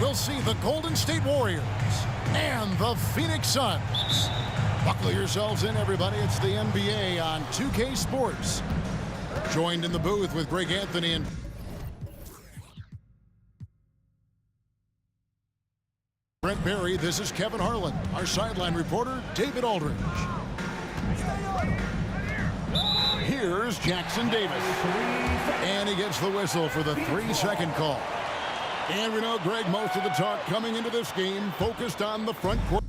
we'll see the Golden State Warriors and the Phoenix Suns. Buckle yourselves in, everybody. It's the NBA on 2K Sports. Joined in the booth with Greg Anthony and Brent Barry. This is Kevin Harlan. Our sideline reporter, David Aldridge. Here's Jackson Davis. And he gets the whistle for the 3-second call. And we know, Greg, most of the talk coming into this game focused on the front court.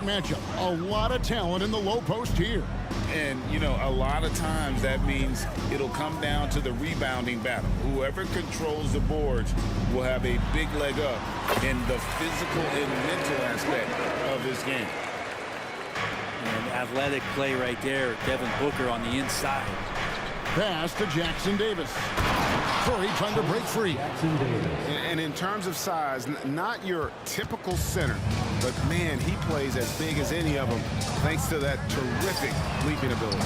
Matchup. A lot of talent in the low post here. And, you know, a lot of times that means it'll come down to the rebounding battle. Whoever controls the boards will have a big leg up in the physical and mental aspect of this game. And athletic play right there. Devin Booker on the inside. Pass to Jackson Davis. Curry trying to break free. And in terms of size, not your typical center, but man, he plays as big as any of them thanks to that terrific leaping ability.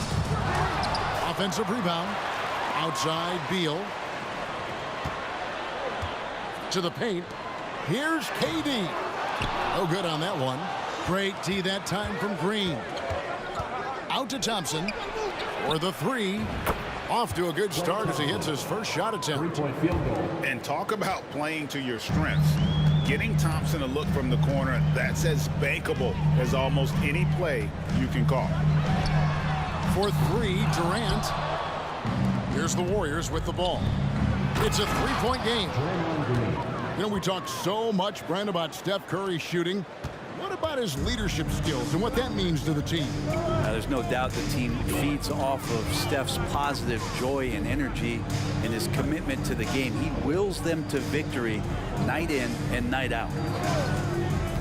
Offensive rebound. Outside Beal. To the paint. Here's KD. No good on that one. Great D that time from Green. Out to Thompson for the three. Off to a good start as he hits his first shot attempt. And talk about playing to your strengths. Getting Thompson a look from the corner, that's as bankable as almost any play you can call. For three, Durant. Here's the Warriors with the ball. It's a three-point game. You know, we talk so much, Brent, about Steph Curry shooting. What about his leadership skills and what that means to the team? There's no doubt the team feeds off of Steph's positive joy and energy and his commitment to the game. He wills them to victory night in and night out.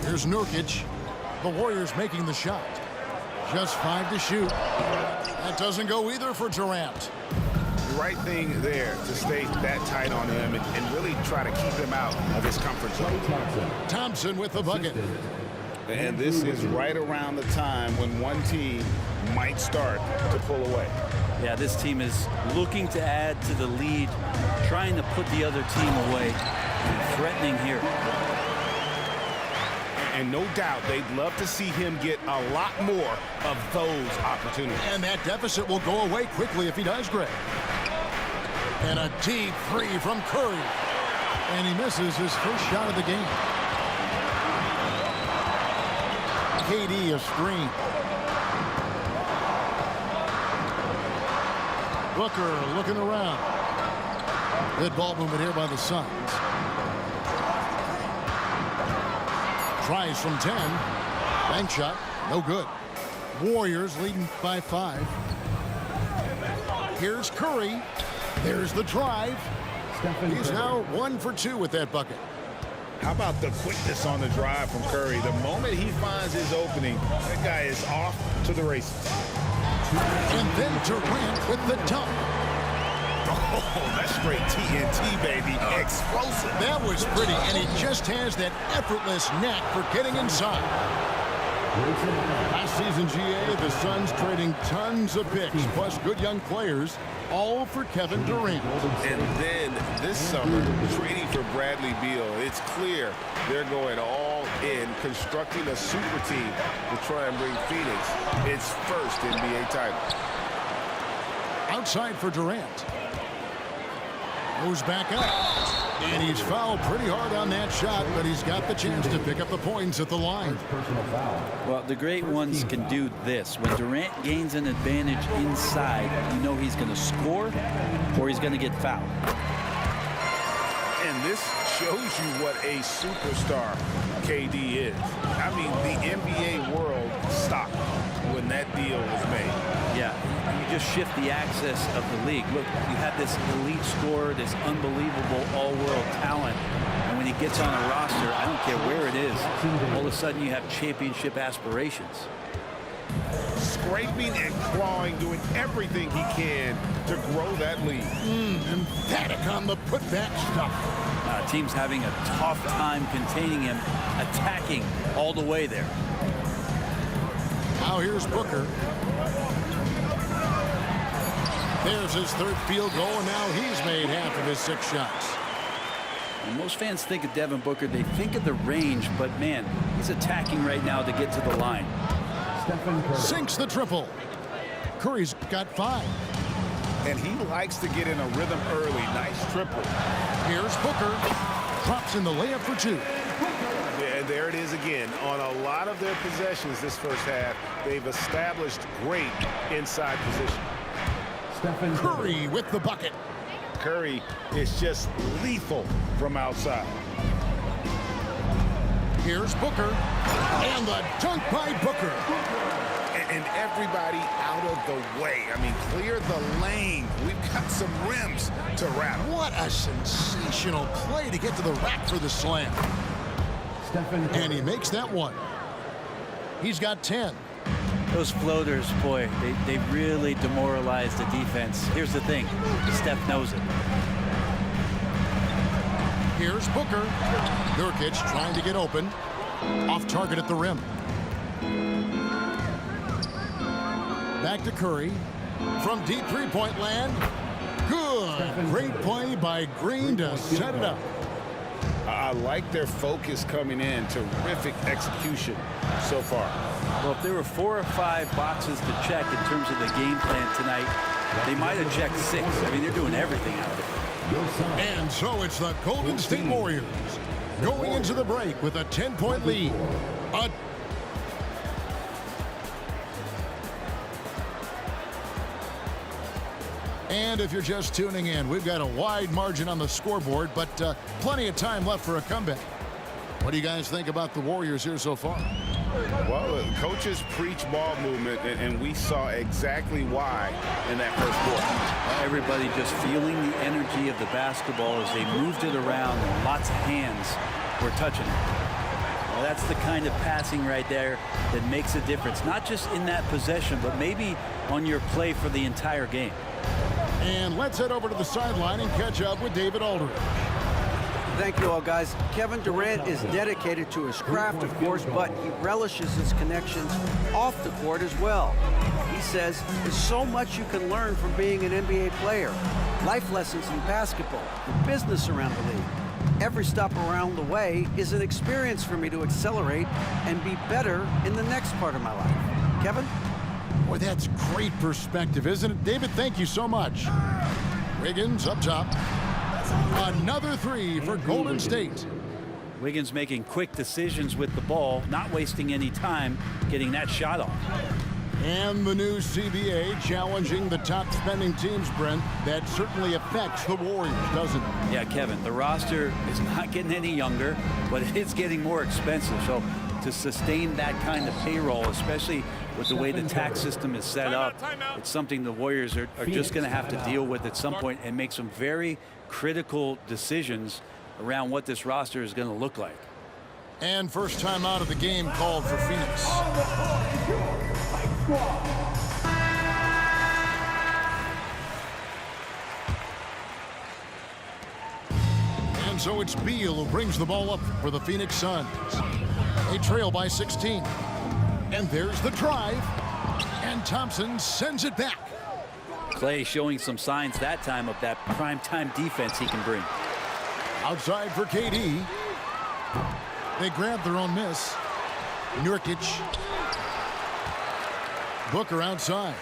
Here's Nurkic. The Warriors making the shot. Just 5 to shoot. That doesn't go either for Durant. The right thing there to stay that tight on him and really try to keep him out of his comfort zone. Thompson with the bucket. And this is right around the time when one team might start to pull away. Yeah, this team is looking to add to the lead, trying to put the other team away, and threatening here. And no doubt they'd love to see him get a lot more of those opportunities. And that deficit will go away quickly if he does, Greg. And a deep three from Curry. And he misses his first shot of the game. KD a screen. Booker looking around. Good ball movement here by the Suns. Tries from 10. Bank shot. No good. Warriors leading by 5. Here's Curry. There's the drive. He's now 1 for 2 with that bucket. How about the quickness on the drive from Curry? The moment he finds his opening, that guy is off to the races. And then Durant with the dunk. Oh, that's straight TNT, baby. Explosive. That was pretty, and he just has that effortless knack for getting inside. Last season, GA, the Suns trading tons of picks, plus good young players, all for Kevin Durant. And then this summer, trading for Bradley Beal. It's clear they're going all in, constructing a super team to try and bring Phoenix its first NBA title. Outside for Durant. Goes back up. And he's fouled pretty hard on that shot, but he's got the chance to pick up the points at the line. Well, the great ones can do this. When Durant gains an advantage inside, you know he's going to score or he's going to get fouled. And this shows you what a superstar KD is. I mean, the NBA world stopped when that deal was made. Yeah, you just shift the axis of the league. Look, you have this elite scorer, this unbelievable all-world talent, gets on a roster, I don't care where it is, all of a sudden you have championship aspirations. Scraping and clawing, doing everything he can to grow that lead. Emphatic on the putback stuff. Team's having a tough time containing him, attacking all the way there. Now here's Booker. There's his third field goal, and now he's made half of his 6 shots. And most fans think of Devin Booker, they think of the range, but man, he's attacking right now to get to the line. Sinks the triple. Curry's got 5. And he likes to get in a rhythm early. Nice triple. Here's Booker. Drops in the layup for 2. And there it is again. On a lot of their possessions this first half, they've established great inside position. Curry with the bucket. Curry is just lethal from outside. Here's Booker. And the dunk by Booker. And everybody out of the way. I mean, clear the lane. We've got some rims to rattle. What a sensational play to get to the rack for the slam. And he makes that one. He's got 10. Those floaters, boy, they really demoralize the defense. Here's the thing, Steph knows it. Here's Booker. Nurkic trying to get open. Off target at the rim. Back to Curry. From deep three-point land. Good. Great play by Green to set it up. I like their focus coming in. Terrific execution so far. Well, if there were 4 or 5 boxes to check in terms of the game plan tonight, they might have checked 6. I mean, they're doing everything out there. And so it's the Golden State Warriors going into the break with a 10-point lead. And if you're just tuning in, we've got a wide margin on the scoreboard, but plenty of time left for a comeback. What do you guys think about the Warriors here so far? Well, coaches preach ball movement, and we saw exactly why in that first quarter. Everybody just feeling the energy of the basketball as they moved it around, and lots of hands were touching it. Well, that's the kind of passing right there that makes a difference, not just in that possession, but maybe on your play for the entire game. And let's head over to the sideline and catch up with David Aldridge. Thank you all, guys. Kevin Durant is dedicated to his craft, of course, but he relishes his connections off the court as well. He says there's so much you can learn from being an NBA player. Life lessons in basketball, the business around the league. Every stop around the way is an experience for me to accelerate and be better in the next part of my life. Kevin? Boy, that's great perspective, isn't it? David, thank you so much. Wiggins up top. Another 3 for Golden State. Wiggins making quick decisions with the ball, not wasting any time getting that shot off. And the new CBA challenging the top spending teams, Brent. That certainly affects the Warriors, doesn't it? Yeah, Kevin, the roster is not getting any younger, but it's getting more expensive. So to sustain that kind of payroll, especially with the way the tax system is set up, it's something the Warriors are just going to have to deal with at some point and make some very critical decisions around what this roster is going to look like. And first time out of the game called for Phoenix. And so it's Beal who brings the ball up for the Phoenix Suns. They trail by 16. And there's the drive. And Thompson sends it back. Clay showing some signs that time of that prime-time defense he can bring. Outside for KD. They grab their own miss. Nurkic. Booker outside.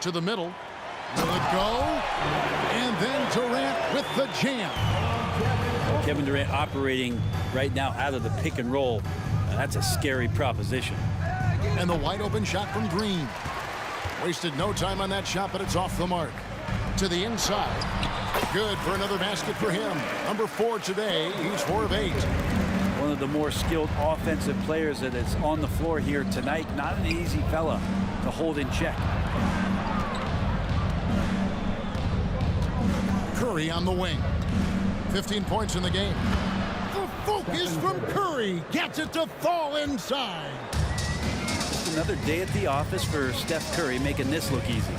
To the middle. Will it go? And then Durant with the jam. Kevin Durant operating right now out of the pick and roll. That's a scary proposition. And the wide open shot from Green. Wasted no time on that shot, but it's off the mark. To the inside. Good for another basket for him. Number 4 today. He's 4 of 8. One of the more skilled offensive players that is on the floor here tonight. Not an easy fella to hold in check. Curry on the wing. 15 points in the game. The focus from Curry gets it to fall inside. Just another day at the office for Steph Curry, making this look easy.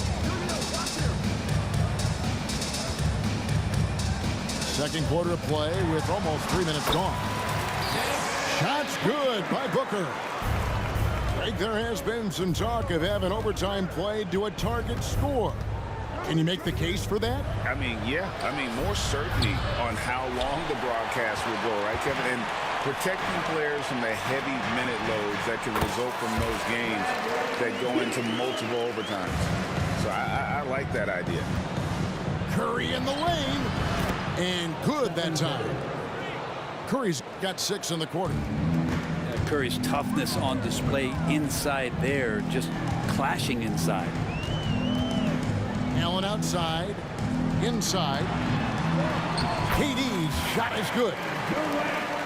Second quarter of play with almost 3 minutes gone. Shots good by Booker. Greg, there has been some talk of having overtime played to a target score. Can you make the case for that? I mean, yeah. I mean, more certainty on how long the broadcast will go, right, Kevin? And protecting players from the heavy minute loads that can result from those games that go into multiple overtimes. So I like that idea. Curry in the lane. And good that time. Curry's got 6 in the quarter. Curry's toughness on display inside there, just clashing inside. Allen outside, inside. KD's shot is good.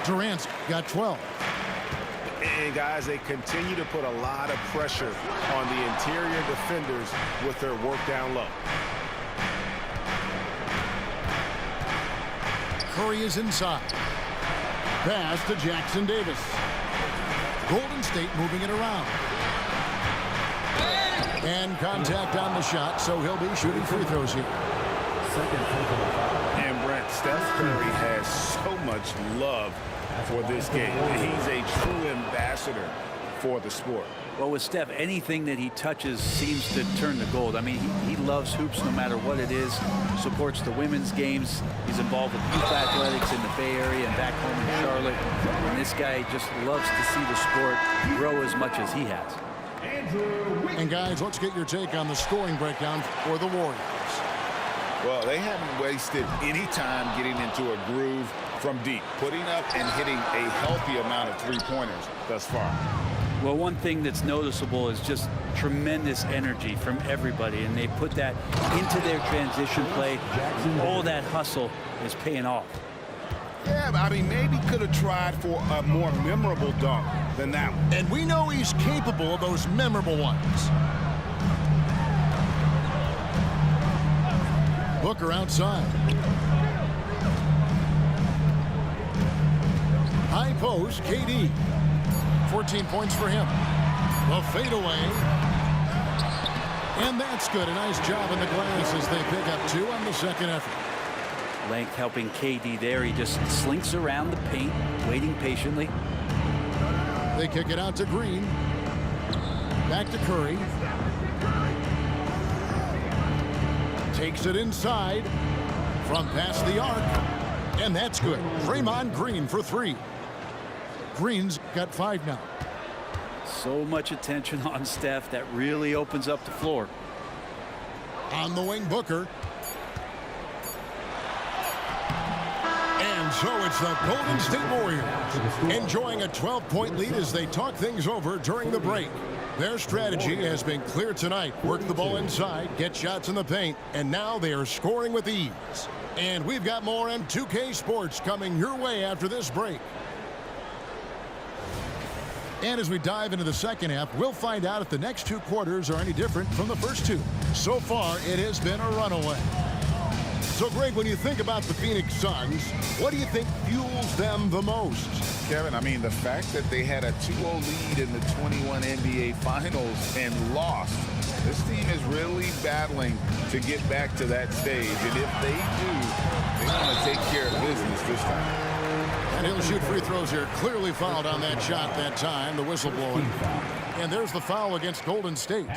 Durant's got 12. And guys, they continue to put a lot of pressure on the interior defenders with their work down low. Curry is inside. Pass to Jackson Davis. Golden State moving it around. And contact on the shot, so he'll be shooting free throws here. And Brent, Steph Curry has so much love for this game. He's a true ambassador for the sport. Well, with Steph, anything that he touches seems to turn to gold. I mean, he loves hoops no matter what it is, supports the women's games. He's involved with youth athletics in the Bay Area and back home in Charlotte. And this guy just loves to see the sport grow as much as he has. And guys, let's get your take on the scoring breakdown for the Warriors. Well, they haven't wasted any time getting into a groove from deep, putting up and hitting a healthy amount of three-pointers thus far. Well, one thing that's noticeable is just tremendous energy from everybody, and they put that into their transition play. All that hustle is paying off. Yeah, I mean, maybe could have tried for a more memorable dunk than that one. And we know he's capable of those memorable ones. Booker outside. High post, KD. 14 points for him. The fadeaway. And that's good. A nice job in the glass as they pick up 2 on the second effort. Length helping KD there. He just slinks around the paint, waiting patiently. They kick it out to Green. Back to Curry. Takes it inside from past the arc. And that's good. Draymond Green for 3. Green's got 5 now. So much attention on Steph. That really opens up the floor. On the wing, Booker. And so it's the Golden State Warriors enjoying a 12-point lead as they talk things over during the break. Their strategy has been clear tonight. Work the ball inside, get shots in the paint, and now they are scoring with ease. And we've got more M2K Sports coming your way after this break. And as we dive into the second half, we'll find out if the next 2 quarters are any different from the first 2. So far, it has been a runaway. So, Greg, when you think about the Phoenix Suns, what do you think fuels them the most? Kevin, I mean, the fact that they had a 2-0 lead in the 21 NBA Finals and lost. This team is really battling to get back to that stage. And if they do, they're going to take care of business this time. And he'll shoot free throws here. Clearly fouled on that shot that time, the whistle blowing. And there's the foul against Golden State.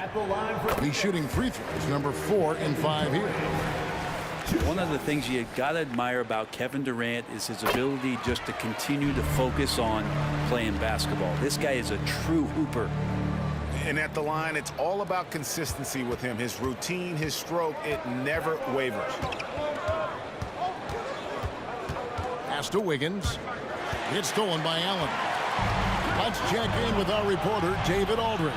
He's shooting free throws, number 4 in 5 here. One of the things you got to admire about Kevin Durant is his ability just to continue to focus on playing basketball. This guy is a true hooper. And at the line, it's all about consistency with him. His routine, his stroke, it never wavers. Pass to Wiggins. It's stolen by Allen. Let's check in with our reporter, David Aldridge.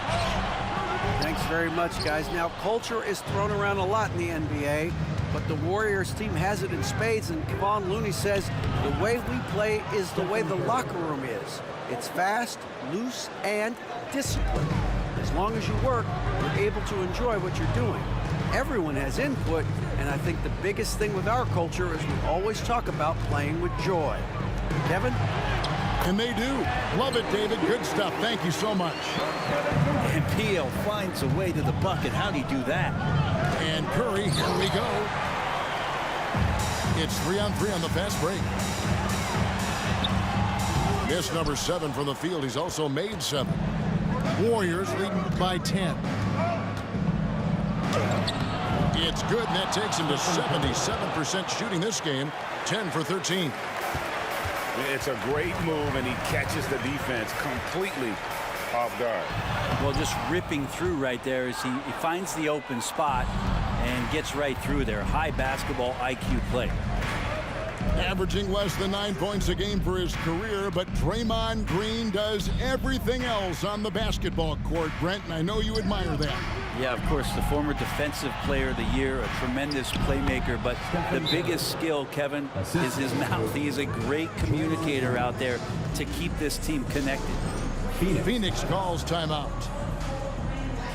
Thanks very much, guys. Now, culture is thrown around a lot in the NBA, but the Warriors team has it in spades, and Kevon Looney says the way we play is the way the locker room is. It's fast, loose, and disciplined. As long as you work, you're able to enjoy what you're doing. Everyone has input, and I think the biggest thing with our culture is we always talk about playing with joy. Kevin? And they do. Love it, David. Good stuff. Thank you so much. And Beal finds a way to the bucket. How'd he do that? And Curry, here we go. It's 3-on-3 on the fast break. Miss number 7 from the field. He's also made 7. Warriors leading by 10. It's good, and that takes him to 77% shooting this game. 10 for 13. It's a great move, and he catches the defense completely off guard. Well, just ripping through right there as he finds the open spot and gets right through there. High basketball IQ play. Averaging less than 9 points a game for his career, but Draymond Green does everything else on the basketball court, Brent, and I know you admire that. Yeah, of course, the former Defensive Player of the Year, a tremendous playmaker, but the biggest skill, Kevin, is his mouth. He is a great communicator out there to keep this team connected. Phoenix calls timeout.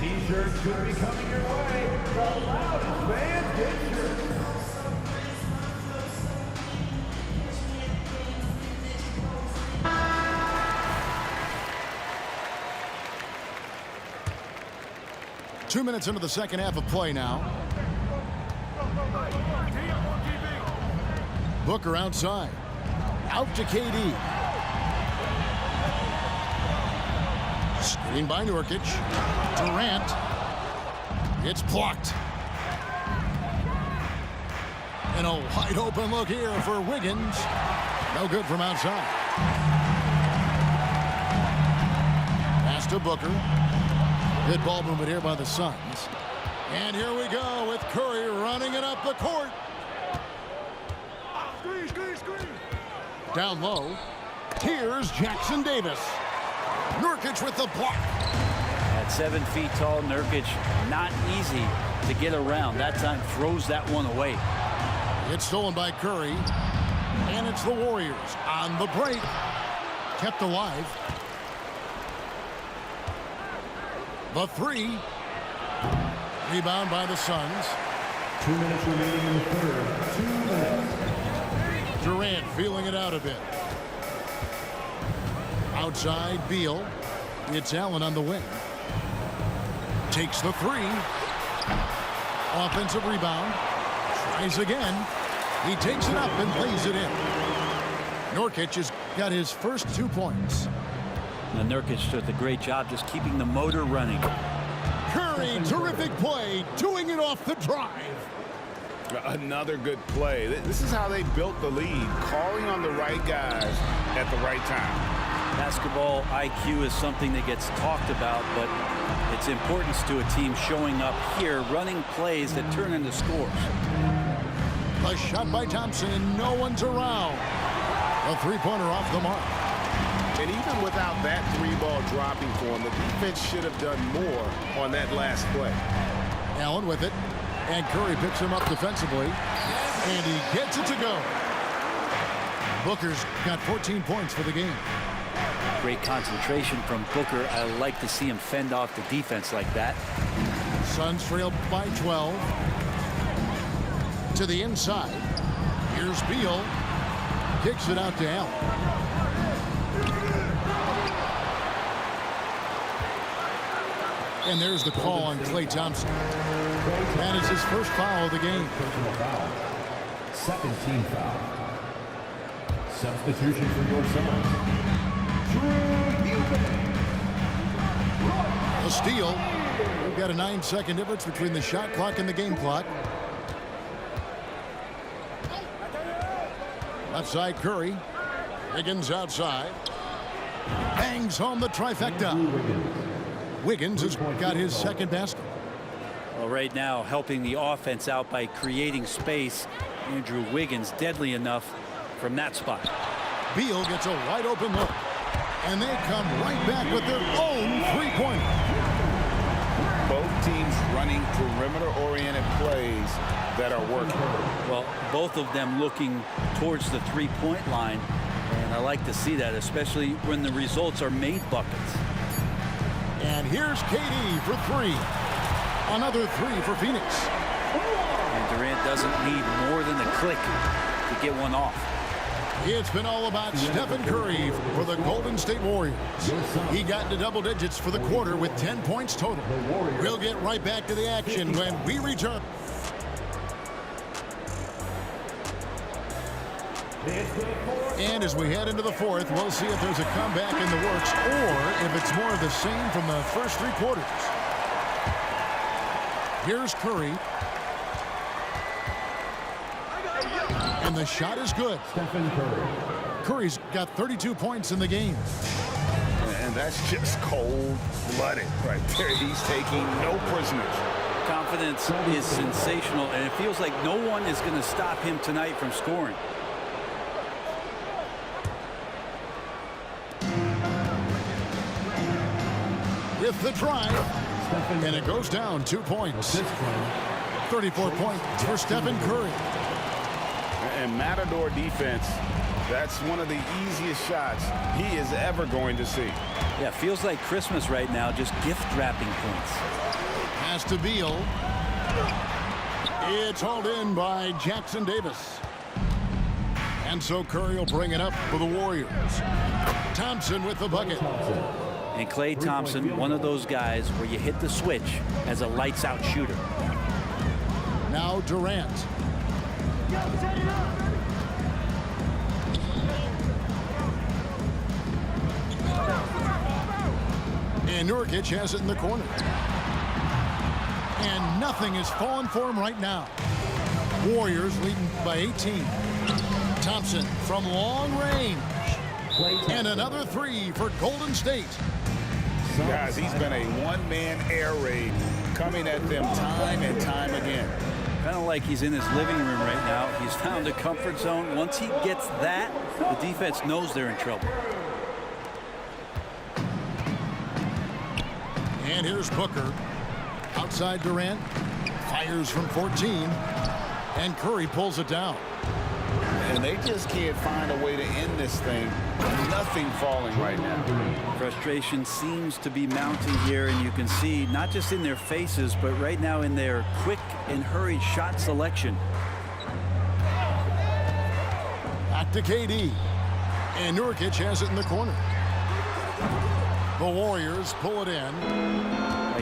T-shirts should be coming your way. The loudest fans get shirts. Two minutes into the second half of play now. Booker outside. Out to KD. Screen by Nurkic. Durant. It's blocked. And a wide open look here for Wiggins. No good from outside. Pass to Booker. Good ball movement here by the Suns. And here we go with Curry running it up the court. Screen. Down low. Here's Jackson Davis. Nurkic with the block. At 7 feet tall, Nurkic, not easy to get around. That time throws that one away. It's stolen by Curry. And it's the Warriors on the break. Kept alive. The 3. Rebound by the Suns. 2 minutes remaining in the third. 2 minutes. Durant feeling it out a bit. Outside, Beal. It's Allen on the wing. Takes the 3. Offensive rebound. Tries again. He takes it up and lays it in. Nurkic has got his first 2 points. And Nurkic does a great job just keeping the motor running. Curry, terrific play, doing it off the drive. Another good play. This is how they built the lead, calling on the right guys at the right time. Basketball IQ is something that gets talked about, but its importance to a team showing up here, running plays that turn into scores. A shot by Thompson, and no one's around. A three-pointer off the mark. And even without that 3-ball dropping for him, the defense should have done more on that last play. Allen with it, and Curry picks him up defensively, and he gets it to go. Booker's got 14 points for the game. Great concentration from Booker. I like to see him fend off the defense like that. Suns trail by 12. To the inside. Here's Beal. Kicks it out to Allen. And there's the call on Klay Thompson. That is his first foul of the game. Personal foul. Second team foul. Substitution for your Suns. A steal. We've got a 9-second difference between the shot clock and the game clock. Left side, Curry. Wiggins outside. Bangs home the trifecta. Wiggins has got his second basket. Well, right now, helping the offense out by creating space. Andrew Wiggins, deadly enough from that spot. Beal gets a wide open look. And they come right back with their own three-pointer. Both teams running perimeter-oriented plays that are working. Well, both of them looking towards the three-point line. And I like to see that, especially when the results are made buckets. And here's KD for 3. Another 3 for Phoenix. And Durant doesn't need more than a click to get one off. It's been all about Stephen Curry for the Golden State Warriors. He got into double digits for the quarter with 10 points total. We'll get right back to the action when we return. And as we head into the fourth, we'll see if there's a comeback in the works or if it's more of the same from the first three quarters. Here's Curry. And the shot is good. Stephen Curry. Curry's got 32 points in the game. And that's just cold-blooded right there. He's taking no prisoners. Confidence is sensational, and it feels like no one is going to stop him tonight from scoring. With the drive, and it goes down 2 points. 34 points for Stephen Curry. And Matador defense, that's one of the easiest shots he is ever going to see. Yeah, feels like Christmas right now, just gift wrapping points. Pass to Beal. It's hauled in by Jackson Davis. And so Curry will bring it up for the Warriors. Thompson with the bucket. And Klay Thompson, one of those guys where you hit the switch as a lights-out shooter. Now Durant. And Nurkic has it in the corner. And nothing is falling for him right now. Warriors leading by 18. Thompson from long range. And another three for Golden State. Guys, he's been a one-man air raid coming at them time and time again. Kind of like he's in his living room right now. He's found a comfort zone. Once he gets that, the defense knows they're in trouble. And here's Booker. Outside Durant. Fires from 14. And Curry pulls it down. And they just can't find a way to end this thing. Nothing falling right now. Frustration seems to be mounting here, and you can see not just in their faces, but right now in their quick and hurried shot selection. Back to KD. And Nurkic has it in the corner. The Warriors pull it in.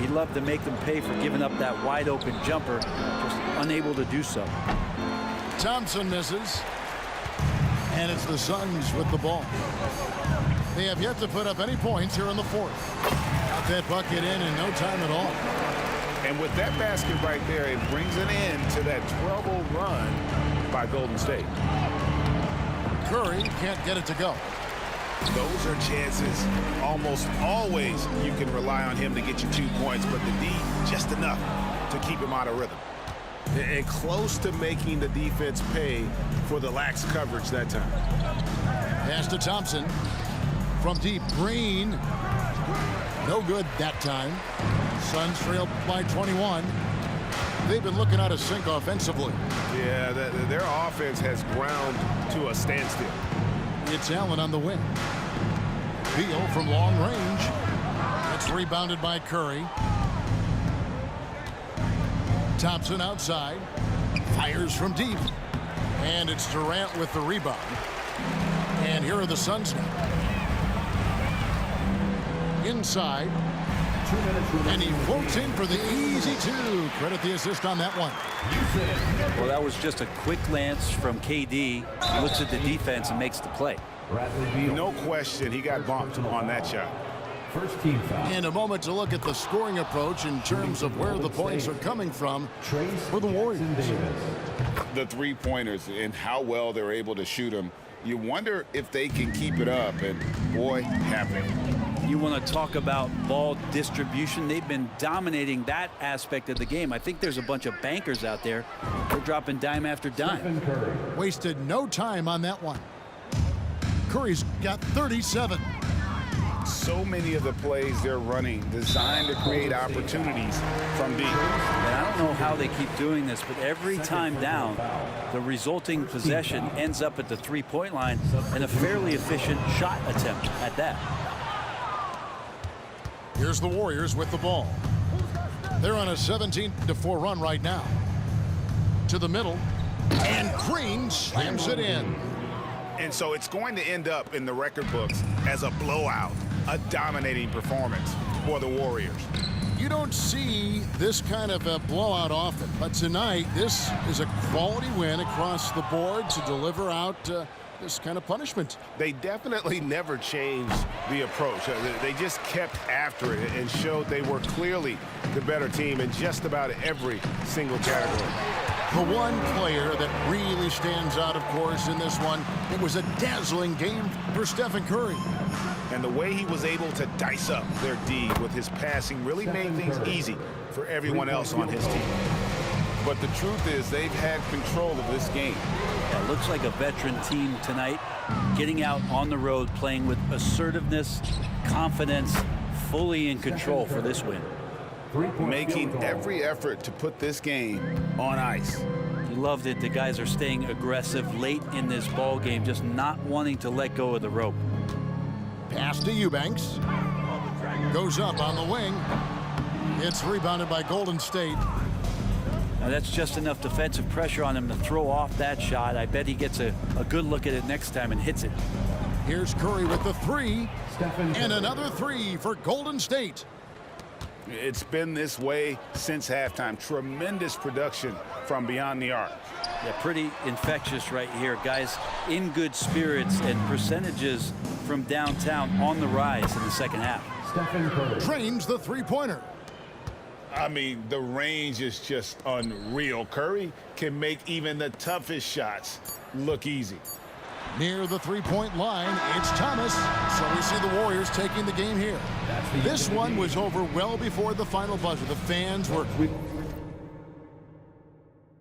He'd love to make them pay for giving up that wide open jumper, just unable to do so. Thompson misses. And it's the Suns with the ball. They have yet to put up any points here in the fourth. Got that bucket in no time at all. And with that basket right there, it brings an end to that 12-0 run by Golden State. Curry can't get it to go. Those are chances. Almost always you can rely on him to get you 2 points, but the D just enough to keep him out of rhythm. And close to making the defense pay for the lax coverage that time. Pass to Thompson. From deep, Green. No good that time. Suns trail by 21. They've been looking out of sync offensively. Yeah, their offense has ground to a standstill. It's Allen on the wing. Beal from long range. It's rebounded by Curry. Thompson outside. Fires from deep. And it's Durant with the rebound. And here are the Suns now. Inside. 2 minutes remaining. And he floats in for the easy two. Credit the assist on that one. Well, that was just a quick glance from KD. He looks at the defense and makes the play. Bradley Beal. No question he got bumped on that shot. First team foul. And a moment to look at the scoring approach in terms of where the points are coming from for the Warriors. The three-pointers and how well they're able to shoot them. You wonder if they can keep it up, and boy, have they. You want to talk about ball distribution. They've been dominating that aspect of the game. I think there's a bunch of bankers out there. They're dropping dime after dime. Wasted no time on that one. Curry's got 37. So many of the plays they're running designed to create opportunities from deep. And I don't know how they keep doing this, but every time down, the resulting possession ends up at the three-point line and a fairly efficient shot attempt at that. Here's the Warriors with the ball. They're on a 17-4 run right now. To the middle. And Green slams it in. And so it's going to end up in the record books as a blowout, a dominating performance for the Warriors. You don't see this kind of a blowout often, but tonight this is a quality win across the board to deliver out this kind of punishment. They definitely never changed the approach. They just kept after it and showed they were clearly the better team in just about every single category. The one player that really stands out, of course, in this one, it was a dazzling game for Stephen Curry. And the way he was able to dice up their D with his passing really made things easy for everyone else on his team. But the truth is they've had control of this game. Yeah, it looks like a veteran team tonight, getting out on the road, playing with assertiveness, confidence, fully in control for this win. Making every effort to put this game on ice. You loved it. The guys are staying aggressive late in this ball game, just not wanting to let go of the rope. Pass to Eubanks. Goes up on the wing. It's rebounded by Golden State. Now that's just enough defensive pressure on him to throw off that shot. I bet he gets a good look at it next time and hits it. Here's Curry with the three. And another three for Golden State. It's been this way since halftime. Tremendous production from beyond the arc. Yeah, pretty infectious right here. Guys in good spirits and percentages from downtown on the rise in the second half. Drains the three-pointer. I mean, the range is just unreal. Curry can make even the toughest shots look easy. Near the three-point line, it's Thomas. So we see the Warriors taking the game here. This one was over well before the final buzzer. The fans were